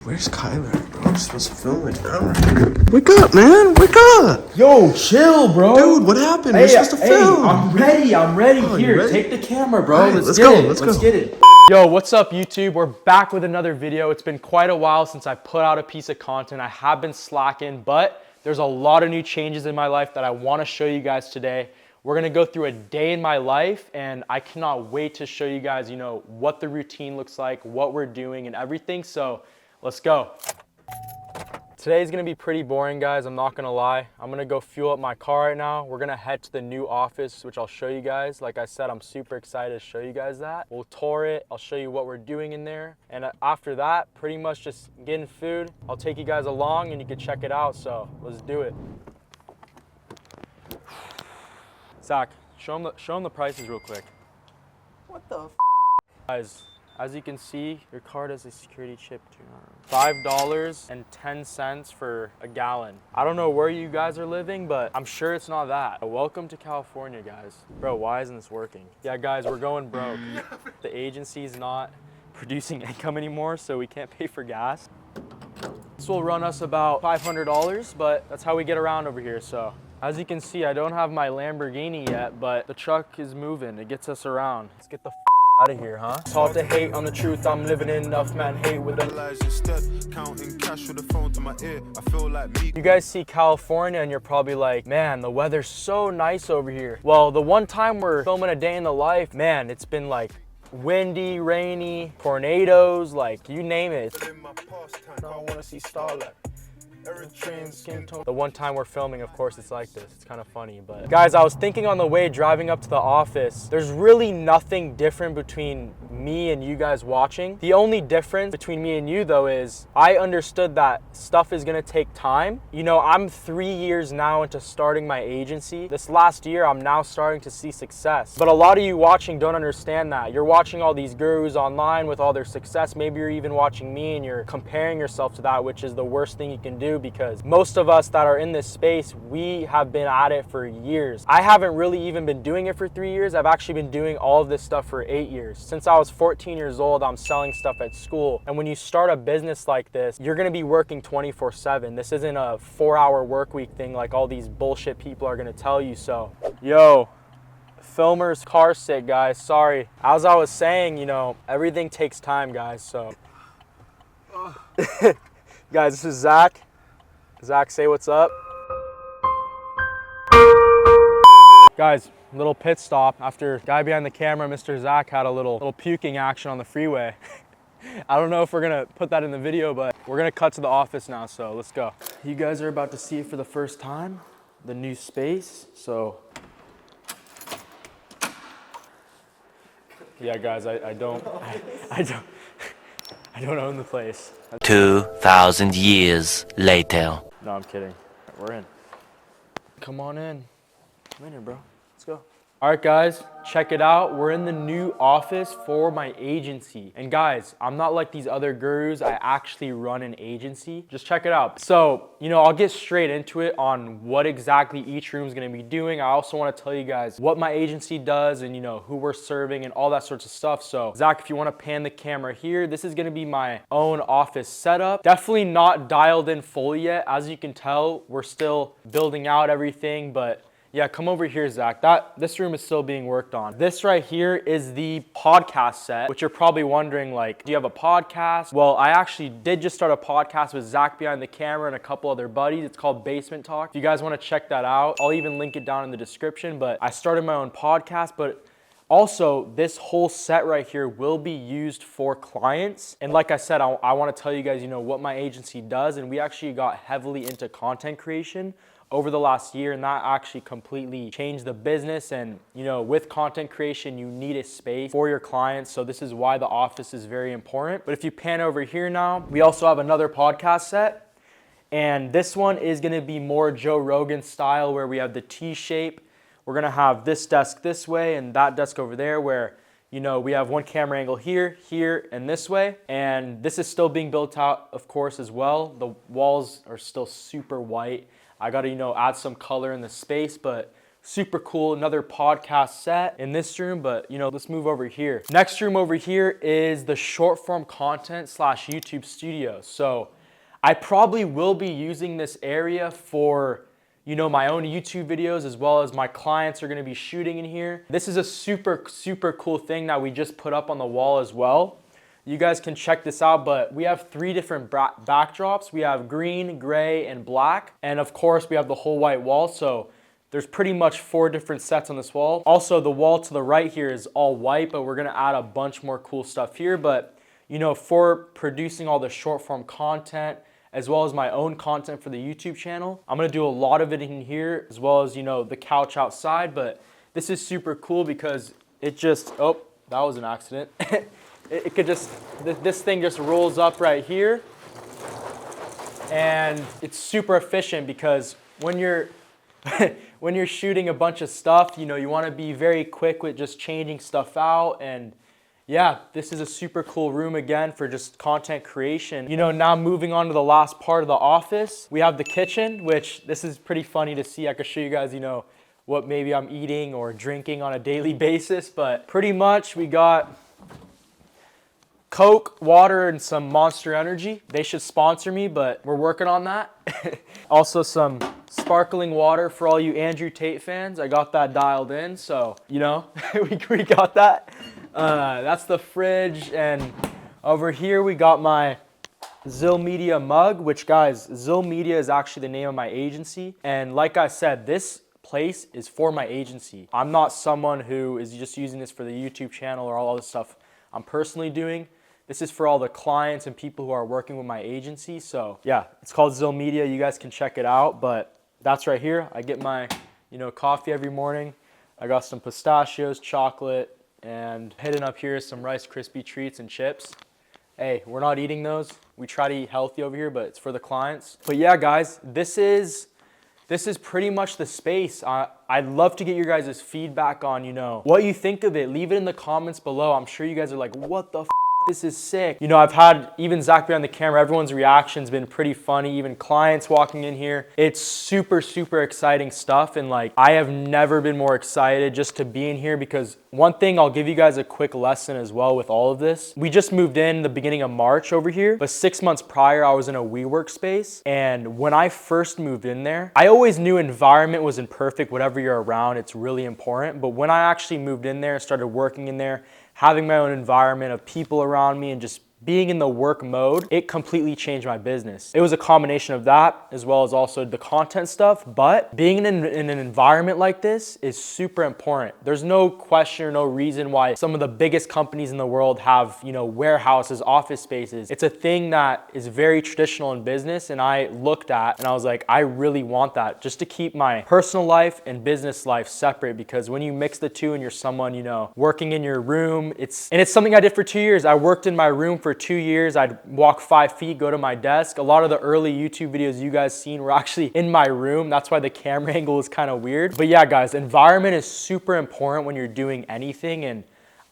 Where's Kyler, bro? I'm supposed to film right now. Wake up, man! Wake up! Yo, chill, bro. Dude, what happened? We're supposed to film. I'm ready. Oh, Here, ready? take the camera, bro. All right, let's go. get it. Let's get it. Yo, what's up, YouTube? We're back with another video. It's been quite a while since I put out a piece of content. I have been slacking, but there's a lot of new changes in my life that I want to show you guys today. We're gonna go through a day in my life, and I cannot wait to show you guys, what the routine looks like, what we're doing, and everything. So let's go. Today's gonna be pretty boring, guys. I'm not gonna lie. I'm gonna go fuel up my car right now. We're gonna head to the new office, which I'll show you guys. Like I said, I'm super excited to show you guys that. We'll tour it. I'll show you what we're doing in there. And after that, pretty much just getting food. I'll take you guys along and you can check it out. So let's do it. Zach, show him the prices real quick. What the f? Guys, as you can see, your card has a security chip too. $5.10 for a gallon. I don't know where you guys are living, but I'm sure it's not that. Welcome to California, guys. Bro, why isn't this working? Yeah, guys, we're going broke. The agency's not producing income anymore, so we can't pay for gas. This will run us about $500, but that's how we get around over here, so. As you can see, I don't have my Lamborghini yet, but the truck is moving. It gets us around. Let's get the out of here, huh? It's hard to hate on the truth. I'm living in enough, man. Hate with the lies instead. Counting cash with the phone to my ear. I feel like me. You guys see California and you're probably like, man, the weather's so nice over here. Well, the one time we're filming a day in the life, man, it's been like windy, rainy, tornadoes, like you name it. I don't want to see starlight. The one time we're filming, of course, it's like this. It's kind of funny, but guys, I was thinking on the way driving up to the office, there's really nothing different between me and you guys watching. The only difference between me and you, though, is I understood that stuff is gonna take time. I'm 3 years now into starting my agency. This last year, I'm now starting to see success. But a lot of you watching don't understand that. You're watching all these gurus online with all their success. Maybe you're even watching me and you're comparing yourself to that, which is the worst thing you can do, because most of us that are in this space, we have been at it for years. I haven't really even been doing it for 3 years. I've actually been doing all of this stuff for 8 years. Since I was 14 years old, I'm selling stuff at school. And when you start a business like this, you're gonna be working 24/7. This isn't a 4-hour work week thing like all these bullshit people are gonna tell you. So, yo, filmer's car sick, guys, sorry. As I was saying, everything takes time, guys, so. Guys, this is Zach. Zach, say what's up. Guys, little pit stop after guy behind the camera, Mr. Zach, had a little puking action on the freeway. I don't know if we're gonna put that in the video, but we're gonna cut to the office now, so let's go. You guys are about to see it for the first time, the new space, so. Yeah, guys, I don't own the place. 2,000 years later. No, I'm kidding. We're in. Come on in. Come in here, bro. Let's go. All right, guys, check it out. We're in the new office for my agency. And guys, I'm not like these other gurus. I actually run an agency. Just check it out. So, I'll get straight into it on what exactly each room is gonna be doing. I also wanna tell you guys what my agency does and who we're serving and all that sorts of stuff. So, Zach, if you wanna pan the camera here, this is gonna be my own office setup. Definitely not dialed in fully yet. As you can tell, we're still building out everything, but yeah, come over here, Zach. This room is still being worked on. This right here is the podcast set, which you're probably wondering, like, do you have a podcast? Well, I actually did just start a podcast with Zach behind the camera and a couple other buddies. It's called Basement Talk. If you guys want to check that out, I'll even link it down in the description. But I started my own podcast, but also, this whole set right here will be used for clients. And like I said, I want to tell you guys, what my agency does. And we actually got heavily into content creation over the last year, and that actually completely changed the business. And with content creation, you need a space for your clients. So this is why the office is very important. But if you pan over here now, we also have another podcast set. And this one is gonna be more Joe Rogan style, where we have the T shape. We're gonna have this desk this way and that desk over there, where we have one camera angle here, here, and this way. And this is still being built out, of course, as well. The walls are still super white. I gotta, add some color in the space, but super cool, another podcast set in this room, but you know, let's move over here. Next room over here is the short form content / YouTube studio. So I probably will be using this area for, you know, my own YouTube videos, as well as my clients are gonna be shooting in here. This is a super, super cool thing that we just put up on the wall as well. You guys can check this out, but we have 3 different backdrops. We have green, gray, and black. And of course, we have the whole white wall. So there's pretty much 4 different sets on this wall. Also, the wall to the right here is all white, but we're gonna add a bunch more cool stuff here. But, you know, for producing all the short form content, as well as my own content for the YouTube channel, I'm gonna do a lot of it in here, as well as, you know, the couch outside. But this is super cool because it just, oh, that was an accident. It could just, this thing just rolls up right here. And it's super efficient because when you're, when you're shooting a bunch of stuff, you know, you wanna be very quick with just changing stuff out. And yeah, this is a super cool room again for just content creation. You know, now moving on to the last part of the office, we have the kitchen, which this is pretty funny to see. I could show you guys, you know, what maybe I'm eating or drinking on a daily basis, but pretty much we got Coke, water, and some Monster Energy. They should sponsor me, but we're working on that. Also some sparkling water for all you Andrew Tate fans. I got that dialed in, so, you know, we got that. That's the fridge, and over here we got my Zill Media mug, which, guys, Zill Media is actually the name of my agency. And like I said, this place is for my agency. I'm not someone who is just using this for the YouTube channel or all this stuff I'm personally doing. This is for all the clients and people who are working with my agency. So yeah, it's called Zill Media. You guys can check it out, but that's right here. I get my, you know, coffee every morning. I got some pistachios, chocolate, and hidden up here is some Rice Krispie treats and chips. Hey, we're not eating those. We try to eat healthy over here, but it's for the clients. But yeah, guys, this is pretty much the space. I'd love to get your guys' feedback on, you know, what you think of it. Leave it in the comments below. I'm sure you guys are like, what the f? This is sick. You know, I've had even Zach behind the camera, everyone's reaction's been pretty funny, even clients walking in here. It's super, super exciting stuff. And like, I have never been more excited just to be in here, because one thing, I'll give you guys a quick lesson as well with all of this. We just moved in the beginning of March over here, but 6 months prior, I was in a WeWork space. And when I first moved in there, I always knew environment wasn't perfect. Whatever you're around, it's really important. But when I actually moved in there and started working in there, having my own environment of people around me and just being in the work mode, it completely changed my business. It was a combination of that, as well as also the content stuff, but being in an environment like this is super important. There's no question or no reason why some of the biggest companies in the world have, you know, warehouses, office spaces. It's a thing that is very traditional in business, and I looked at and I was like, I really want that, just to keep my personal life and business life separate, because when you mix the two and you're someone, you know, working in your room, it's something I did for 2 years. I worked in my room for 2 years. I'd walk 5 feet, go to my desk. A lot of the early YouTube videos you guys seen were actually in my room. That's why the camera angle is kind of weird. But yeah, guys, environment is super important when you're doing anything. And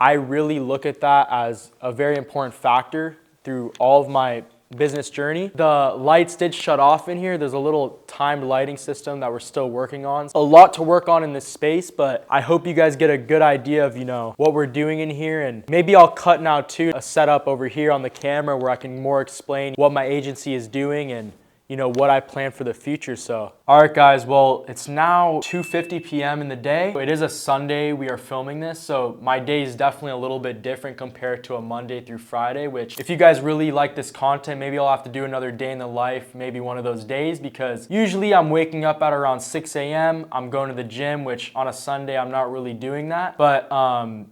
I really look at that as a very important factor through all of my business journey. The lights did shut off in here. There's a little timed lighting system that we're still working on. A lot to work on in this space, but I hope you guys get a good idea of, you know, what we're doing in here. And maybe I'll cut now too a setup over here on the camera where I can more explain what my agency is doing and, you know, what I plan for the future. So, all right, guys, well, it's now 2:50 p.m. in the day. It is a Sunday we are filming this, so my day is definitely a little bit different compared to a Monday through Friday, which if you guys really like this content, maybe I'll have to do another day in the life, maybe one of those days, because usually I'm waking up at around 6 a.m. I'm going to the gym, which on a Sunday, I'm not really doing that. But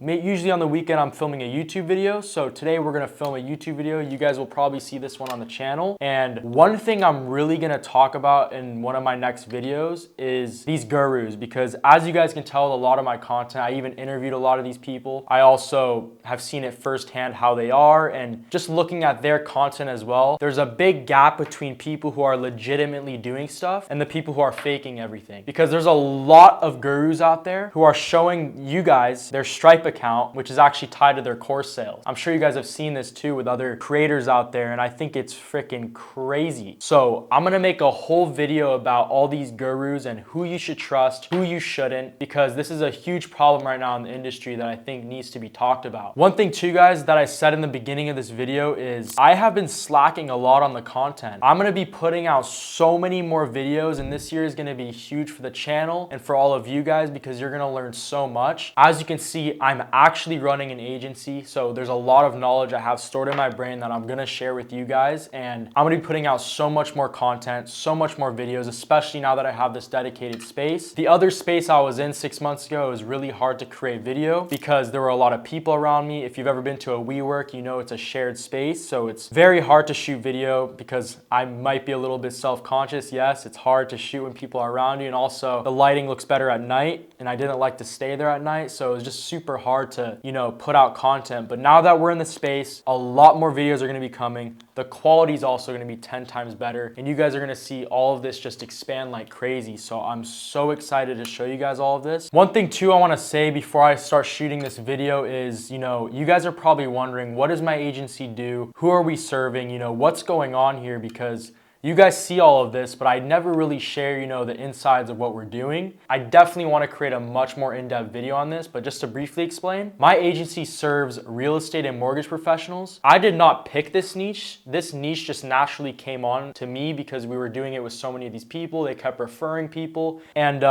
usually on the weekend, I'm filming a YouTube video. So today we're gonna film a YouTube video. You guys will probably see this one on the channel. And one thing I'm really gonna talk about in one of my next videos is these gurus, because as you guys can tell, a lot of my content, I even interviewed a lot of these people. I also have seen it firsthand how they are, and just looking at their content as well, there's a big gap between people who are legitimately doing stuff and the people who are faking everything. Because there's a lot of gurus out there who are showing you guys their Stripe account, which is actually tied to their course sales. I'm sure you guys have seen this too with other creators out there, and I think it's freaking crazy. So So I'm gonna make a whole video about all these gurus and who you should trust, who you shouldn't, because this is a huge problem right now in the industry that I think needs to be talked about. One thing too, guys, that I said in the beginning of this video is I have been slacking a lot on the content. I'm gonna be putting out so many more videos, and this year is gonna be huge for the channel and for all of you guys because you're gonna learn so much. As you can see, I'm actually running an agency, so there's a lot of knowledge I have stored in my brain that I'm gonna share with you guys, and I'm gonna be putting out so much more content, so much more videos, especially now that I have this dedicated space. The other space I was in 6 months ago, it was really hard to create video because there were a lot of people around me. If you've ever been to a WeWork, you know it's a shared space, so it's very hard to shoot video because I might be a little bit self-conscious. Yes, it's hard to shoot when people are around you, and also the lighting looks better at night, and I didn't like to stay there at night, so it was just super hard to, you know, put out content. But now that we're in the space, a lot more videos are gonna be coming. The quality is also gonna be 10 times better, and you guys are gonna see all of this just expand like crazy. So I'm so excited to show you guys all of this. One thing too I wanna say before I start shooting this video is, you know, you guys are probably wondering, what does my agency do? Who are we serving? You know, what's going on here? Because you guys see all of this, but I never really share, you know, the insides of what we're doing. I definitely want to create a much more in-depth video on this, but just to briefly explain, my agency serves real estate and mortgage professionals. I did not pick this niche. This niche just naturally came on to me because we were doing it with so many of these people. They kept referring people. And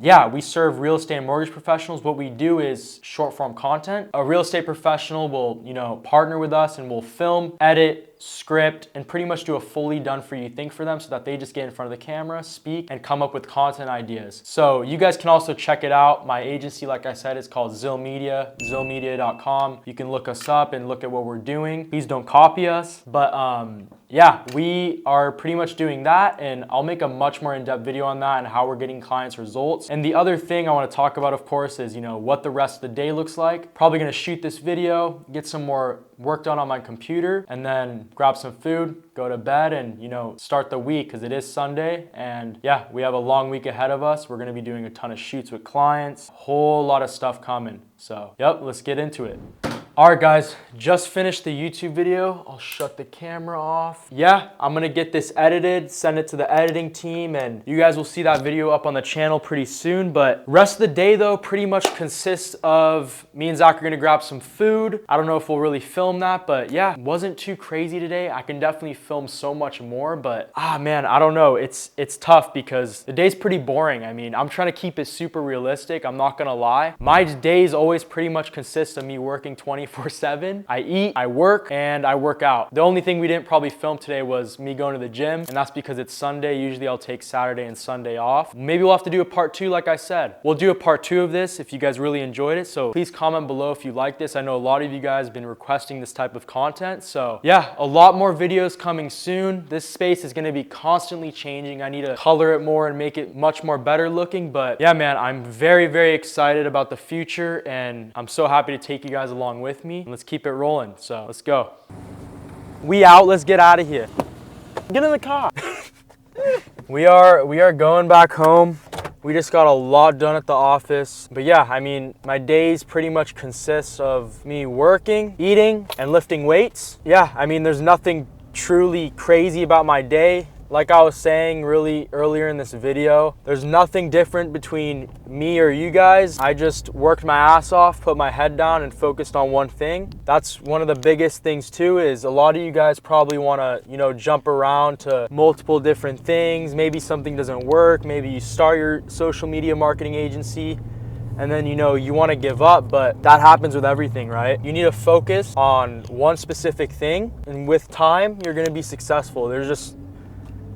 yeah, we serve real estate and mortgage professionals. What we do is short form content. A real estate professional will, you know, partner with us and we'll film, edit, script, and pretty much do a fully done for you thing for them so that they just get in front of the camera, speak, and come up with content ideas. So you guys can also check it out. My agency, like I said, is called Zill Media, zillmedia.com. You can look us up and look at what we're doing. Please don't copy us. But yeah, we are pretty much doing that, and I'll make a much more in-depth video on that and how we're getting clients results. And the other thing I want to talk about, of course, is, you know, what the rest of the day looks like. Probably going to shoot this video, get some more work done on my computer, and then grab some food, go to bed, and, you know, start the week because it is Sunday. And yeah, we have a long week ahead of us. We're going to be doing a ton of shoots with clients, a whole lot of stuff coming. So yep, let's get into it. All right, guys, just finished the YouTube video. I'll shut the camera off. Yeah, I'm gonna get this edited, send it to the editing team, and you guys will see that video up on the channel pretty soon. But rest of the day though pretty much consists of me and Zach are gonna grab some food. I don't know if we'll really film that, but yeah, wasn't too crazy today. I can definitely film so much more, but man, I don't know. It's tough because the day's pretty boring. I mean, I'm trying to keep it super realistic. I'm not gonna lie. My days always pretty much consist of me working 24/7. I eat, I work, and I work out. The only thing we didn't probably film today was me going to the gym, and that's because it's Sunday. Usually I'll take Saturday and Sunday off. Maybe we'll have to do a part 2 like I said. We'll do a part 2 of this if you guys really enjoyed it, so please comment below if you like this. I know a lot of you guys have been requesting this type of content, so yeah, a lot more videos coming soon. This space is gonna be constantly changing. I need to color it more and make it much more better looking, but yeah, man, I'm very, very excited about the future, and I'm so happy to take you guys along with me. Let's keep it rolling, so let's go. We out, let's get out of here. Get in the car. We are going back home. We just got a lot done at the office. But yeah, I mean, my days pretty much consist of me working, eating, and lifting weights. Yeah, I mean, there's nothing truly crazy about my day. Like I was saying really earlier in this video, there's nothing different between me or you guys. I just worked my ass off, put my head down, and focused on one thing. That's one of the biggest things too, is a lot of you guys probably wanna, you know, jump around to multiple different things. Maybe something doesn't work. Maybe you start your social media marketing agency and then, you know, you wanna give up, but that happens with everything, right? You need to focus on one specific thing, and with time, you're gonna be successful.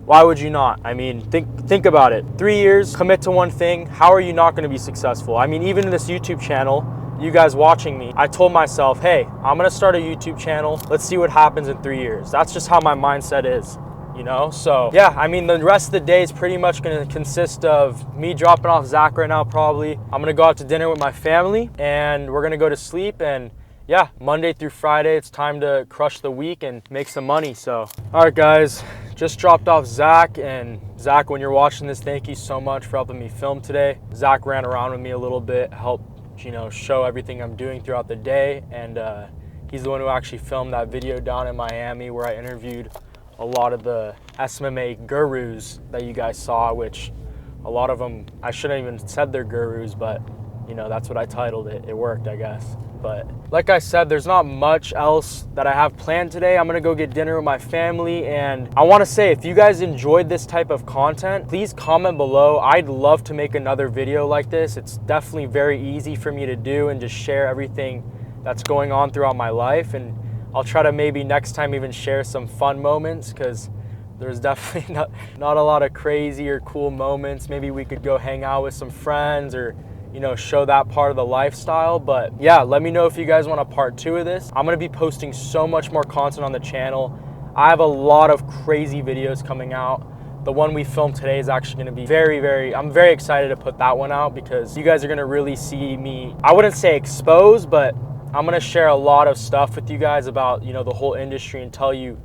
Why would you not? I mean, think about it. 3 years, commit to one thing. How are you not gonna be successful? I mean, even in this YouTube channel, you guys watching me, I told myself, hey, I'm gonna start a YouTube channel. Let's see what happens in 3 years. That's just how my mindset is, you know? So yeah, I mean, the rest of the day is pretty much gonna consist of me dropping off Zach right now, probably. I'm gonna go out to dinner with my family, and we're gonna go to sleep, and yeah, Monday through Friday, it's time to crush the week and make some money, so. All right, guys, just dropped off Zach, and Zach, when you're watching this, thank you so much for helping me film today. Zach ran around with me a little bit, helped, you know, show everything I'm doing throughout the day, and he's the one who actually filmed that video down in Miami where I interviewed a lot of the SMMA gurus that you guys saw, which a lot of them, I shouldn't even said they're gurus, but you know, that's what I titled it. It worked, I guess. But like I said, there's not much else that I have planned today. I'm gonna go get dinner with my family, and I wanna say, if you guys enjoyed this type of content, please comment below. I'd love to make another video like this. It's definitely very easy for me to do and just share everything that's going on throughout my life. And I'll try to maybe next time even share some fun moments, because there's definitely not a lot of crazy or cool moments. Maybe we could go hang out with some friends, or you know, show that part of the lifestyle. But yeah, let me know if you guys want a part 2 of this. I'm gonna be posting so much more content on the channel. I have a lot of crazy videos coming out. The one we filmed today is actually gonna be I'm very excited to put that one out, because you guys are gonna really see me, I wouldn't say expose, but I'm gonna share a lot of stuff with you guys about, you know, the whole industry, and tell you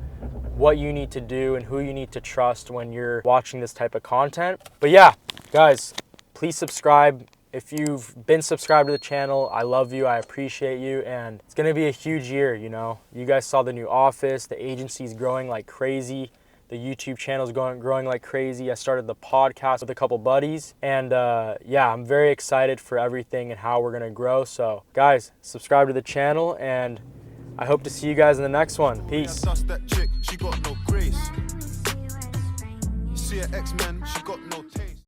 what you need to do and who you need to trust when you're watching this type of content. But yeah, guys, please subscribe. If you've been subscribed to the channel, I love you, I appreciate you, and it's gonna be a huge year, you know. You guys saw the new office, the agency's growing like crazy, the YouTube channel's growing like crazy. I started the podcast with a couple buddies, and yeah, I'm very excited for everything and how we're gonna grow. So guys, subscribe to the channel, and I hope to see you guys in the next one. Peace.